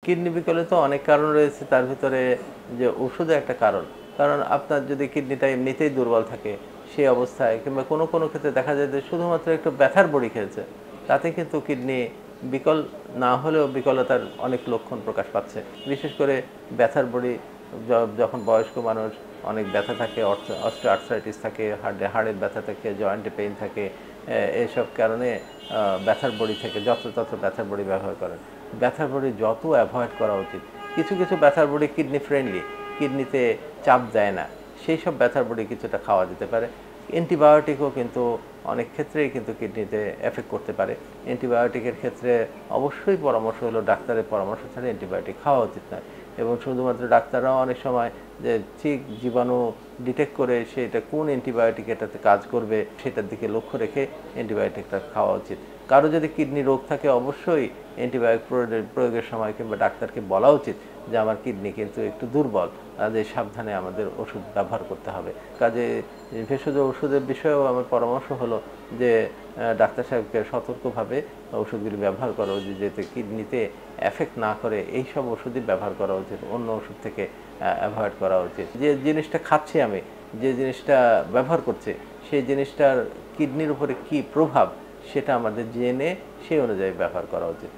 Kidney বিকলে তো অনেক কারণ রয়েছে, তার ভিতরে যে ওষুধও একটা কারণ। কারণ আপনার যদি কিডনিটা এমনিতেই দুর্বল থাকে, সেই অবস্থায় কিংবা কোনো ক্ষেত্রে দেখা যায় যে শুধুমাত্র একটু ব্যথার বড়ি খেয়েছে, তাতে কিন্তু কিডনি বিকল না হলেও বিকলতার অনেক লক্ষণ প্রকাশ পাচ্ছে। বিশেষ করে ব্যথার বড়ি যখন বয়স্ক মানুষ, অনেক ব্যথা থাকে, অস্টিওআর্থ্রাইটিস থাকে, হাড়ের ব্যথা থাকে, জয়েন্টে পেইন থাকে, এসব কারণে ব্যথার বড়ি থেকে যত্রতত্র ব্যথার বড়ি ব্যবহার করেন। ব্যথার বড়ি যত অ্যাভয়েড করা উচিত। কিছু ব্যথার বড়ি কিডনি ফ্রেন্ডলি, কিডনিতে চাপ দেয় না, সেই সব ব্যথার বড়ি কিছুটা খাওয়া যেতে পারে। অ্যান্টিবায়োটিকও কিন্তু অনেক ক্ষেত্রেই কিন্তু কিডনিতে এফেক্ট করতে পারে। অ্যান্টিবায়োটিকের ক্ষেত্রে অবশ্যই পরামর্শ হলো ডাক্তারের পরামর্শ ছাড়া অ্যান্টিবায়োটিক খাওয়া উচিত নয়। এবং শুধুমাত্র ডাক্তাররাও অনেক সময় যে ঠিক জীবাণু ডিটেক্ট করে সেটা কোন অ্যান্টিবায়োটিক এটাতে কাজ করবে সেটার দিকে লক্ষ্য রেখে অ্যান্টিবায়োটিকটা খাওয়া উচিত। কারো যদি কিডনি রোগ থাকে অবশ্যই অ্যান্টিবায়োটিক প্রয়োগের সময় কিংবা ডাক্তারকে বলা উচিত যে আমার কিডনি কিন্তু একটু দুর্বল, কাজে সাবধানে আমাদের ওষুধ ব্যবহার করতে হবে। কাজে ভেষজ ওষুধের বিষয়েও আমার পরামর্শ হলো যে ডাক্তার সাহেবকে সতর্কভাবে ওষুধগুলি ব্যবহার করা উচিত, যাতে কিডনিতে এফেক্ট না করে এই সব ওষুধই ব্যবহার করা উচিত, অন্য ওষুধ থেকে অ্যাভয়েড করা উচিত। যে জিনিসটা খাচ্ছি আমি, যে জিনিসটা ব্যবহার করছি, সেই জিনিসটার কিডনির উপরে কী প্রভাব সেটা আমাদের জেনে সেই অনুযায়ী ব্যবহার করা উচিত।